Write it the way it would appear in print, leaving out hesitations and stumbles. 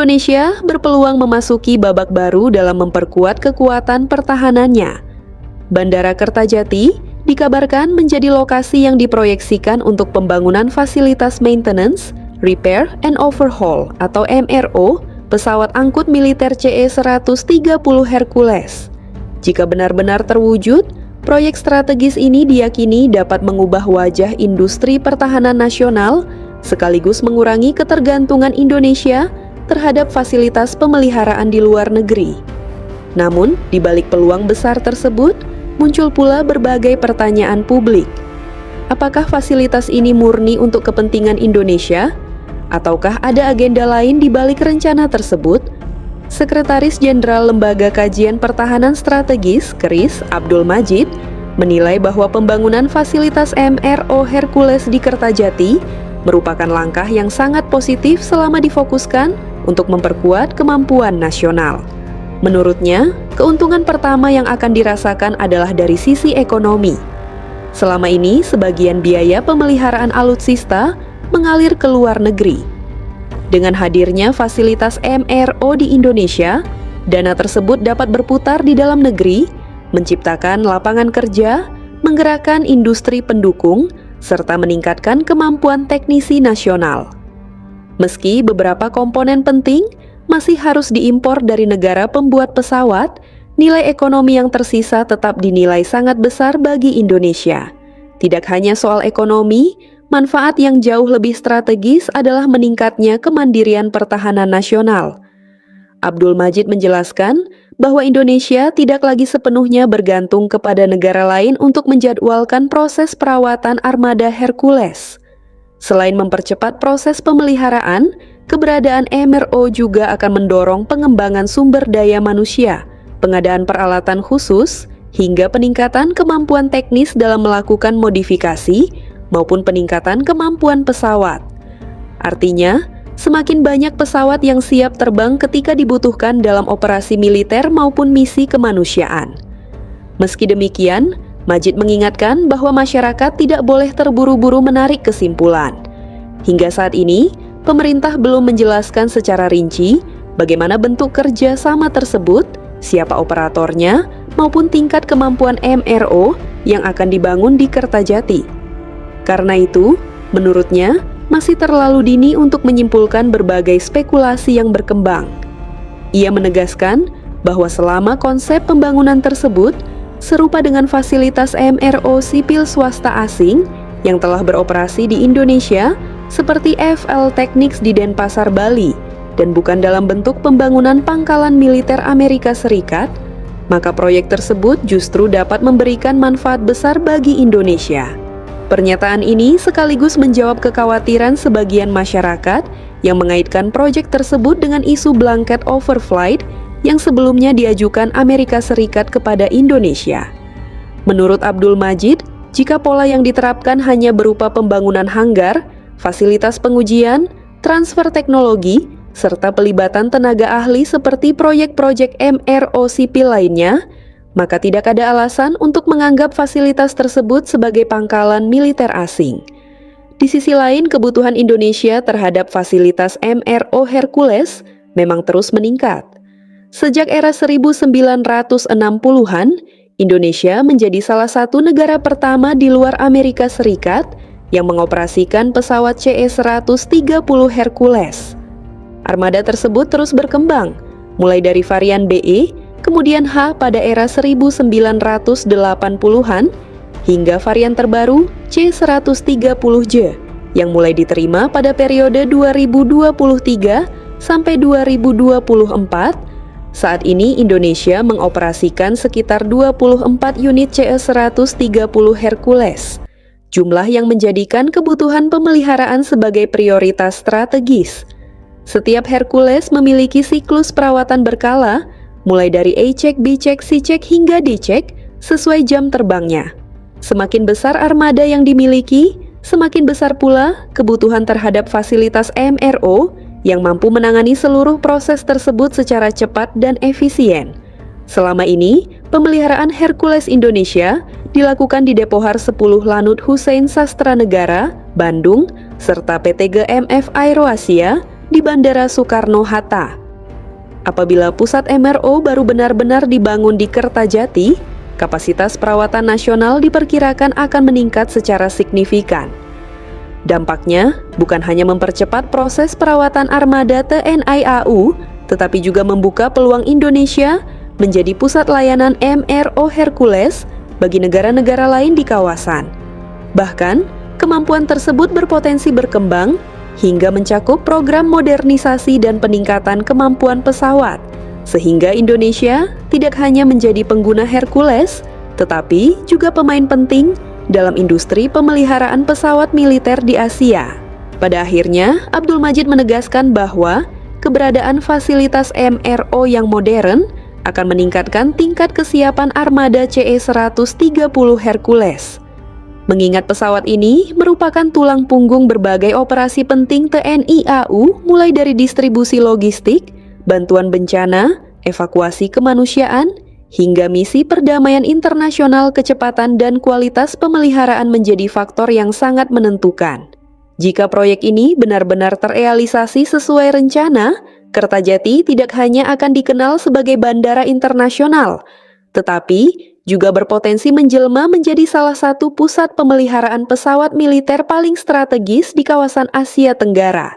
Indonesia berpeluang memasuki babak baru dalam memperkuat kekuatan pertahanannya. Bandara Kertajati dikabarkan menjadi lokasi yang diproyeksikan untuk pembangunan fasilitas maintenance, repair and overhaul atau MRO pesawat angkut militer CE-130 Hercules. Jika benar-benar terwujud, proyek strategis ini diyakini dapat mengubah wajah industri pertahanan nasional sekaligus mengurangi ketergantungan Indonesia terhadap fasilitas pemeliharaan di luar negeri. Namun, di balik peluang besar tersebut, muncul pula berbagai pertanyaan publik. Apakah fasilitas ini murni untuk kepentingan Indonesia? Ataukah ada agenda lain di balik rencana tersebut? Sekretaris Jenderal Lembaga Kajian Pertahanan Strategis, KRIS, Abdul Majid, menilai bahwa pembangunan fasilitas MRO Hercules di Kertajati merupakan langkah yang sangat positif selama difokuskan untuk memperkuat kemampuan nasional. Menurutnya, keuntungan pertama yang akan dirasakan adalah dari sisi ekonomi. Selama ini, sebagian biaya pemeliharaan alutsista mengalir ke luar negeri. Dengan hadirnya fasilitas MRO di Indonesia, dana tersebut dapat berputar di dalam negeri, menciptakan lapangan kerja, menggerakkan industri pendukung, serta meningkatkan kemampuan teknisi nasional. Meski beberapa komponen penting masih harus diimpor dari negara pembuat pesawat, nilai ekonomi yang tersisa tetap dinilai sangat besar bagi Indonesia. Tidak hanya soal ekonomi, manfaat yang jauh lebih strategis adalah meningkatnya kemandirian pertahanan nasional. Abdul Majid menjelaskan bahwa Indonesia tidak lagi sepenuhnya bergantung kepada negara lain untuk menjadwalkan proses perawatan armada Hercules. Selain mempercepat proses pemeliharaan, keberadaan MRO juga akan mendorong pengembangan sumber daya manusia, pengadaan peralatan khusus, hingga peningkatan kemampuan teknis dalam melakukan modifikasi maupun peningkatan kemampuan pesawat. Artinya, semakin banyak pesawat yang siap terbang ketika dibutuhkan dalam operasi militer maupun misi kemanusiaan. Meski demikian, Majid mengingatkan bahwa masyarakat tidak boleh terburu-buru menarik kesimpulan. Hingga saat ini, pemerintah belum menjelaskan secara rinci bagaimana bentuk kerja sama tersebut, siapa operatornya, maupun tingkat kemampuan MRO yang akan dibangun di Kertajati. Karena itu, menurutnya, masih terlalu dini untuk menyimpulkan berbagai spekulasi yang berkembang. Ia menegaskan bahwa selama konsep pembangunan tersebut serupa dengan fasilitas MRO sipil swasta asing yang telah beroperasi di Indonesia seperti FL Technics di Denpasar, Bali, dan bukan dalam bentuk pembangunan pangkalan militer Amerika Serikat, maka proyek tersebut justru dapat memberikan manfaat besar bagi Indonesia. Pernyataan ini sekaligus menjawab kekhawatiran sebagian masyarakat yang mengaitkan proyek tersebut dengan isu blanket overflight yang sebelumnya diajukan Amerika Serikat kepada Indonesia. Menurut Abdul Majid, jika pola yang diterapkan hanya berupa pembangunan hanggar, fasilitas pengujian, transfer teknologi, serta pelibatan tenaga ahli seperti proyek-proyek MRO sipil lainnya, maka tidak ada alasan untuk menganggap fasilitas tersebut sebagai pangkalan militer asing. Di sisi lain, kebutuhan Indonesia terhadap fasilitas MRO Hercules memang terus meningkat. Sejak era 1960-an, Indonesia menjadi salah satu negara pertama di luar Amerika Serikat yang mengoperasikan pesawat CE-130 Hercules. Armada tersebut terus berkembang, mulai dari varian BE, kemudian H pada era 1980-an, hingga varian terbaru C-130J yang mulai diterima pada periode 2023 sampai 2024. Saat ini Indonesia mengoperasikan sekitar 24 unit CE-130 Hercules, jumlah yang menjadikan kebutuhan pemeliharaan sebagai prioritas strategis. Setiap Hercules memiliki siklus perawatan berkala, mulai dari A-check, B-check, C-check hingga D-check sesuai jam terbangnya. Semakin besar armada yang dimiliki, semakin besar pula kebutuhan terhadap fasilitas MRO yang mampu menangani seluruh proses tersebut secara cepat dan efisien. Selama ini, pemeliharaan Hercules Indonesia dilakukan di Depohar 10 Lanut Hussein Sastra Negara, Bandung, serta PT GMF Aero Asia di Bandara Soekarno-Hatta. Apabila pusat MRO baru benar-benar dibangun di Kertajati, kapasitas perawatan nasional diperkirakan akan meningkat secara signifikan. Dampaknya bukan hanya mempercepat proses perawatan armada TNI AU, tetapi juga membuka peluang Indonesia menjadi pusat layanan MRO Hercules bagi negara-negara lain di kawasan. Bahkan, kemampuan tersebut berpotensi berkembang hingga mencakup program modernisasi dan peningkatan kemampuan pesawat, sehingga Indonesia tidak hanya menjadi pengguna Hercules, tetapi juga pemain penting dalam industri pemeliharaan pesawat militer di Asia. Pada akhirnya, Abdul Majid menegaskan bahwa keberadaan fasilitas MRO yang modern akan meningkatkan tingkat kesiapan armada CE-130 Hercules. Mengingat pesawat ini merupakan tulang punggung berbagai operasi penting TNI AU, mulai dari distribusi logistik, bantuan bencana, evakuasi kemanusiaan, hingga misi perdamaian internasional. Kecepatan dan kualitas pemeliharaan menjadi faktor yang sangat menentukan. Jika proyek ini benar-benar terrealisasi sesuai rencana, Kertajati tidak hanya akan dikenal sebagai bandara internasional, tetapi juga berpotensi menjelma menjadi salah satu pusat pemeliharaan pesawat militer paling strategis di kawasan Asia Tenggara.